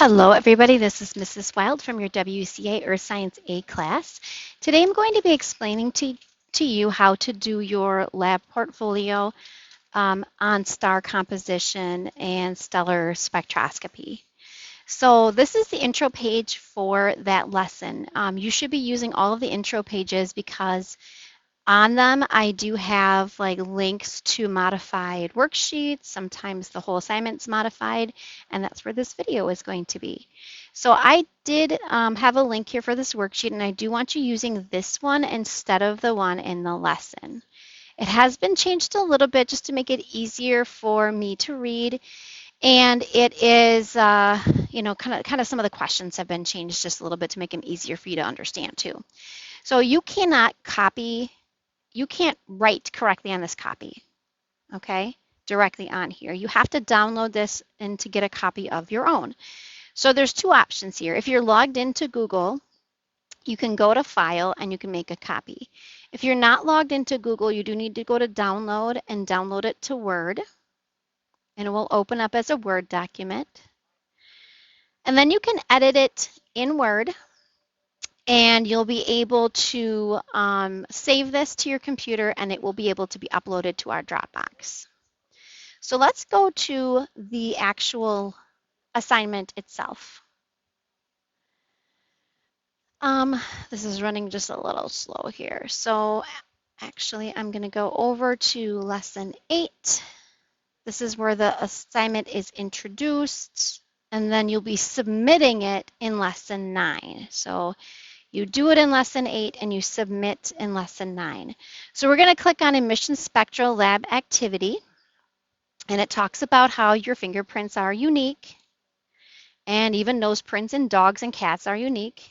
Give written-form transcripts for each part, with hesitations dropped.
Hello everybody, this is Mrs. Wild from your WCA Earth Science A class. Today I'm going to be explaining to you how to do your lab portfolio on star composition and stellar spectroscopy. So this is the intro page for that lesson. You should be using all of the intro pages because on them, I do have like links to modified worksheets. Sometimes the whole assignment's modified, and that's where this video is going to be. So I did have a link here for this worksheet, and I do want you using this one instead of the one in the lesson. It has been changed a little bit just to make it easier for me to read, and it is, kind of some of the questions have been changed just a little bit to make them easier for you to understand too. So you can't write correctly on this copy, okay, directly on here. You have to download this and to get a copy of your own. So there's two options here. If you're logged into Google, you can go to File and you can make a copy. If you're not logged into Google, you do need to go to Download and download it to Word, and it will open up as a Word document. And then you can edit it in Word, and you'll be able to save this to your computer, and it will be able to be uploaded to our Dropbox. So let's go to the actual assignment itself. This is running just a little slow here. So actually, I'm going to go over to lesson 8. This is where the assignment is introduced, and then you'll be submitting it in lesson 9. So you do it in lesson 8 and you submit in lesson 9. So we're going to click on Emission Spectral Lab Activity, and it talks about how your fingerprints are unique, and even nose prints in dogs and cats are unique.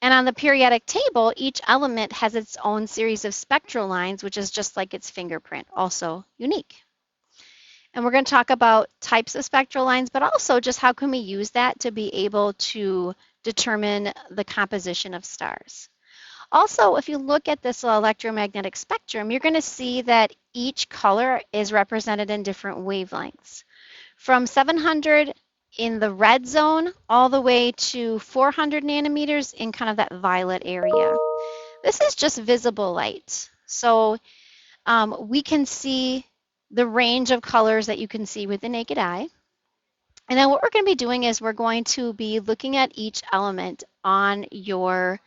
And on the periodic table, each element has its own series of spectral lines, which is just like its fingerprint, also unique. And we're going to talk about types of spectral lines, but also just how can we use that to be able to determine the composition of stars. Also, if you look at this electromagnetic spectrum, you're going to see that each color is represented in different wavelengths. From 700 in the red zone all the way to 400 nanometers in kind of that violet area. This is just visible light. So we can see the range of colors that you can see with the naked eye. And then what we're going to be doing is we're going to be looking at each element on your,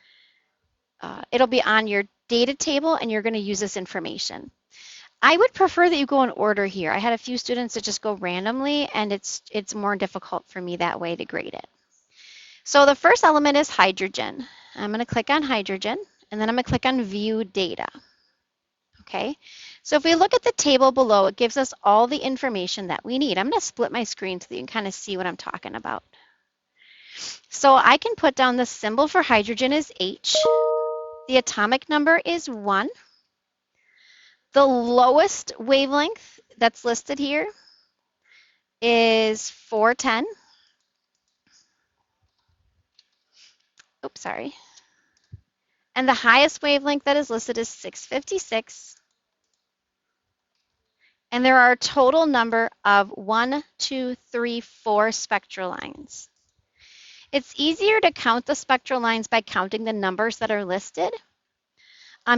it'll be on your data table, and you're going to use this information. I would prefer that you go in order here. I had a few students that just go randomly, and it's more difficult for me that way to grade it. So the first element is hydrogen. I'm going to click on hydrogen, and then I'm going to click on View Data. Okay, so if we look at the table below, it gives us all the information that we need. I'm going to split my screen so that you can kind of see what I'm talking about. So I can put down the symbol for hydrogen is H. The atomic number is 1. The lowest wavelength that's listed here is 410. Oops, sorry. And the highest wavelength that is listed is 656. And there are a total number of 1, 2, 3, 4 spectral lines. It's easier to count the spectral lines by counting the numbers that are listed.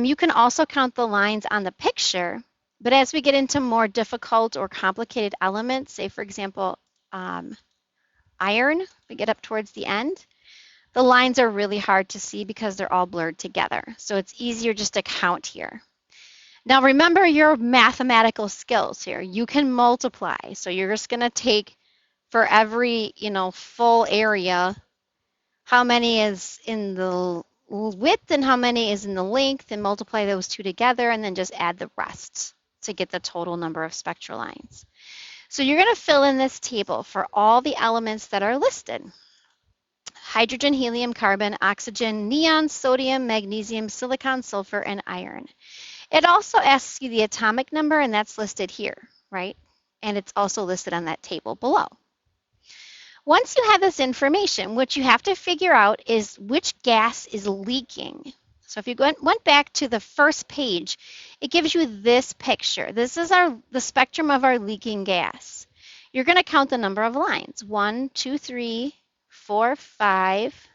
You can also count the lines on the picture, but as we get into more difficult or complicated elements, say for example, iron, we get up towards the end, the lines are really hard to see because they're all blurred together. So it's easier just to count here. Now remember your mathematical skills here. You can multiply. So you're just going to take for every, full area, how many is in the width and how many is in the length, and multiply those two together, and then just add the rest to get the total number of spectral lines. So you're going to fill in this table for all the elements that are listed. Hydrogen, helium, carbon, oxygen, neon, sodium, magnesium, silicon, sulfur, and iron. It also asks you the atomic number, and that's listed here, right? And it's also listed on that table below. Once you have this information, what you have to figure out is which gas is leaking. So if you went back to the first page, it gives you this picture. This is the spectrum of our leaking gas. You're going to count the number of lines. 1, 2, 3, 4, 5,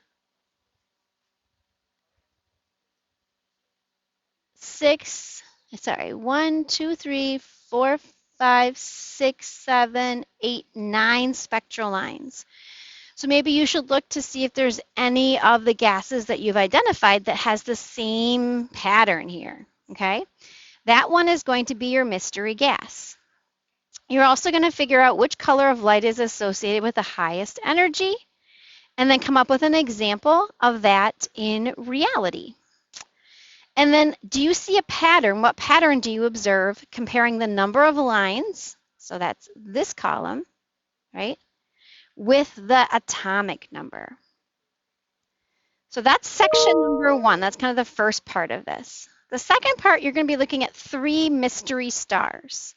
6, sorry, 1, 2, 3, 4, 5, 6, 7, 8, 9 spectral lines. So maybe you should look to see if there's any of the gases that you've identified that has the same pattern here, okay? That one is going to be your mystery gas. You're also going to figure out which color of light is associated with the highest energy, and then come up with an example of that in reality. And then, do you see a pattern? What pattern do you observe comparing the number of lines, so that's this column, right, with the atomic number? So that's section number 1. That's kind of the first part of this. The second part, you're going to be looking at 3 mystery stars.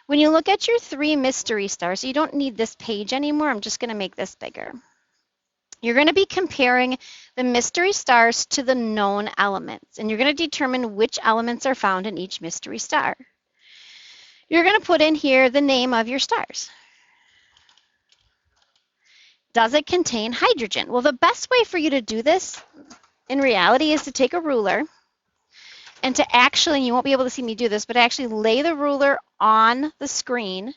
When you look at your 3 mystery stars, so you don't need this page anymore. I'm just going to make this bigger. You're going to be comparing the mystery stars to the known elements, and you're going to determine which elements are found in each mystery star. You're going to put in here the name of your stars. Does it contain hydrogen? Well, the best way for you to do this in reality is to take a ruler and to actually, you won't be able to see me do this, but actually lay the ruler on the screen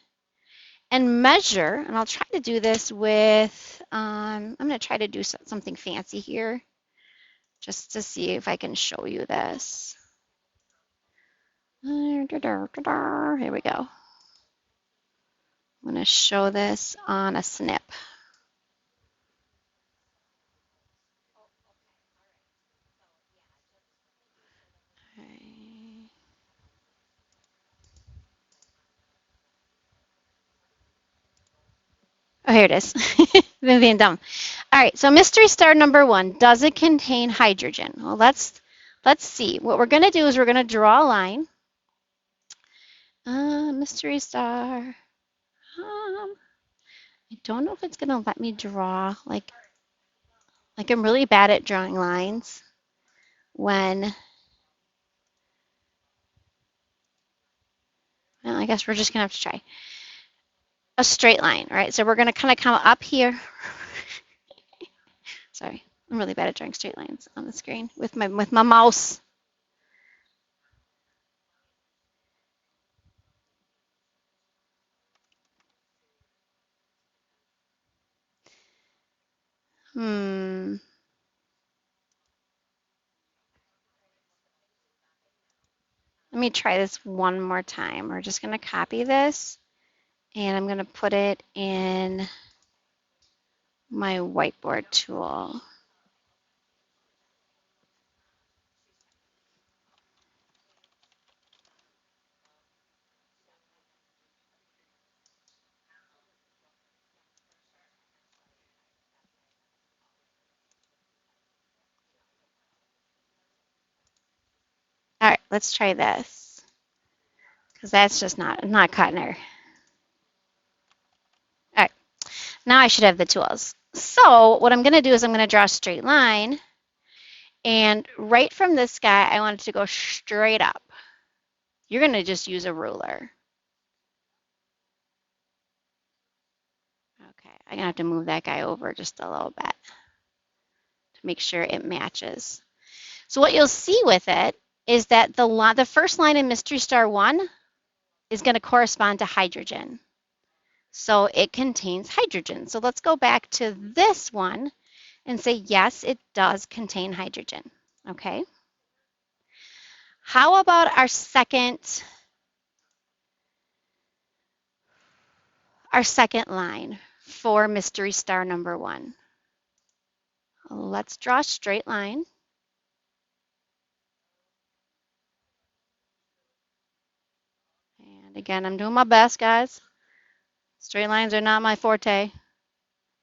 and measure, and I'll try to do this with, I'm going to try to do something fancy here just to see if I can show you this. Here we go. I'm going to show this on a snip. Oh, here it is. Been being dumb. All right, so mystery star number 1, does it contain hydrogen? Well, let's see. What we're going to do is we're going to draw a line. Mystery star. I don't know if it's going to let me draw. Like I'm really bad at drawing lines when, well, I guess we're just going to have to try. A straight line, right? So we're going to kind of come up here. Sorry, I'm really bad at drawing straight lines on the screen with my mouse. Let me try this one more time. We're just going to copy this, and I'm going to put it in my whiteboard tool. All right, let's try this, because that's just not cutting her. All right, now I should have the tools. So what I'm going to do is I'm going to draw a straight line, and right from this guy, I want it to go straight up. You're going to just use a ruler. Okay, I'm going to have to move that guy over just a little bit to make sure it matches. So what you'll see with it is that the first line in mystery star 1 is going to correspond to hydrogen. So it contains hydrogen. So let's go back to this one and say, yes, it does contain hydrogen. Okay. How about our second line for mystery star number 1? Let's draw a straight line. And again, I'm doing my best, guys. Straight lines are not my forte.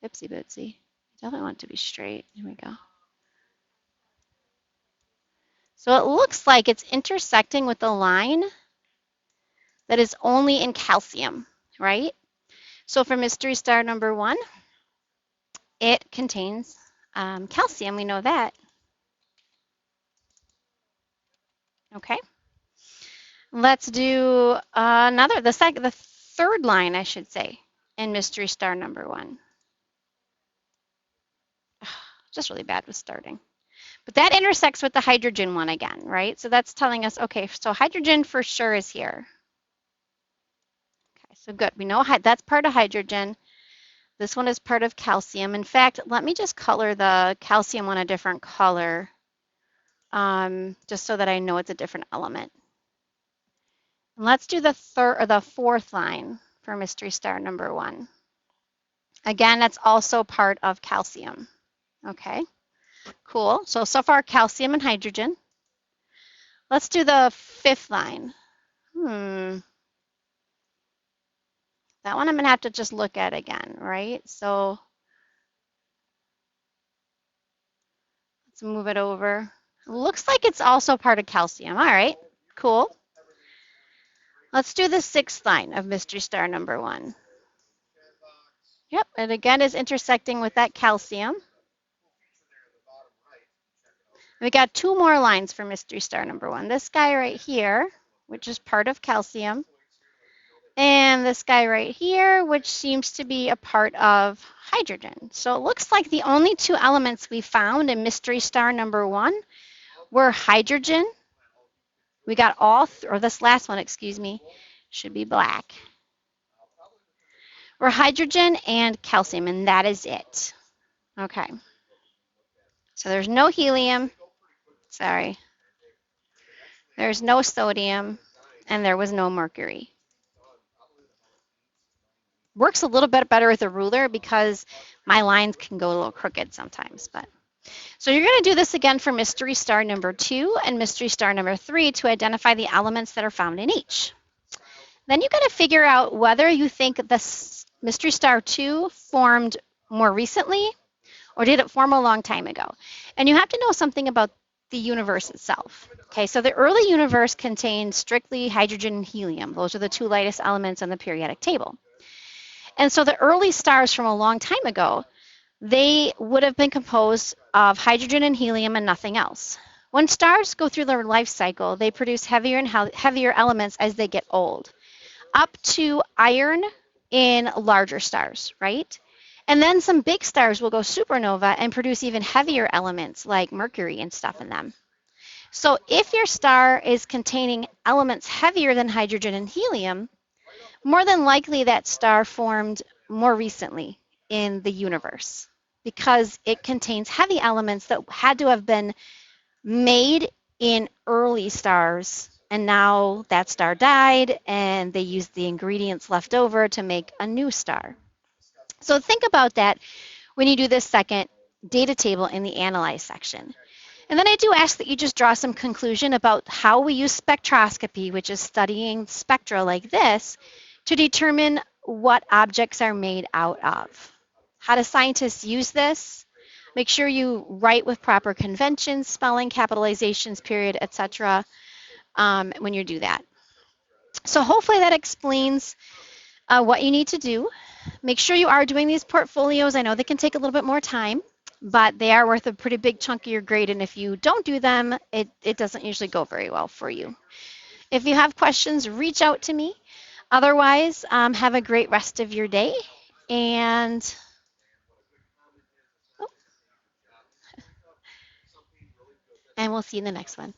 Ipsy bitsy. Definitely want it to be straight. Here we go. So it looks like it's intersecting with a line that is only in calcium, right? So for mystery star number 1, it contains calcium. We know that. Okay. Let's do the third line, I should say. and mystery star number 1. Just really bad with starting. But that intersects with the hydrogen one again, right? So that's telling us, okay, so hydrogen for sure is here. Okay, so good. We know that's part of hydrogen. This one is part of calcium. In fact, let me just color the calcium one a different color, just so that I know it's a different element. And let's do the third or the fourth line for mystery star number 1. Again, that's also part of calcium. Okay, cool. So far calcium and hydrogen. Let's do the fifth line. That one I'm going to have to just look at again, right? So let's move it over. Looks like it's also part of calcium. All right, cool. Let's do the sixth line of mystery star number 1. Yep, and again is intersecting with that calcium. We got 2 more lines for mystery star number 1. This guy right here, which is part of calcium, and this guy right here, which seems to be a part of hydrogen. So it looks like the only 2 elements we found in mystery star number 1 were hydrogen. We got or this last one, excuse me, should be black. We're hydrogen and calcium, and that is it. Okay. So there's no helium. Sorry. There's no sodium, and there was no mercury. Works a little bit better with a ruler because my lines can go a little crooked sometimes. So you're going to do this again for mystery star number 2 and mystery star number 3 to identify the elements that are found in each. Then you got to figure out whether you think this mystery star 2 formed more recently or did it form a long time ago. And you have to know something about the universe itself. Okay, so the early universe contained strictly hydrogen and helium. Those are the 2 lightest elements on the periodic table. And so the early stars from a long time ago, they would have been composed of hydrogen and helium and nothing else. When stars go through their life cycle, they produce heavier and heavier elements as they get old, up to iron in larger stars, right? And then some big stars will go supernova and produce even heavier elements like mercury and stuff in them. So if your star is containing elements heavier than hydrogen and helium, more than likely that star formed more recently in the universe because it contains heavy elements that had to have been made in early stars, and now that star died and they used the ingredients left over to make a new star. So think about that when you do this second data table in the Analyze section. And then I do ask that you just draw some conclusion about how we use spectroscopy, which is studying spectra like this, to determine what objects are made out of. How do scientists use this? Make sure you write with proper conventions, spelling, capitalizations, period, etc. When you do that. So hopefully that explains what you need to do. Make sure you are doing these portfolios. I know they can take a little bit more time, but they are worth a pretty big chunk of your grade. And if you don't do them, it doesn't usually go very well for you. If you have questions, reach out to me. Otherwise, have a great rest of your day. And we'll see you in the next one.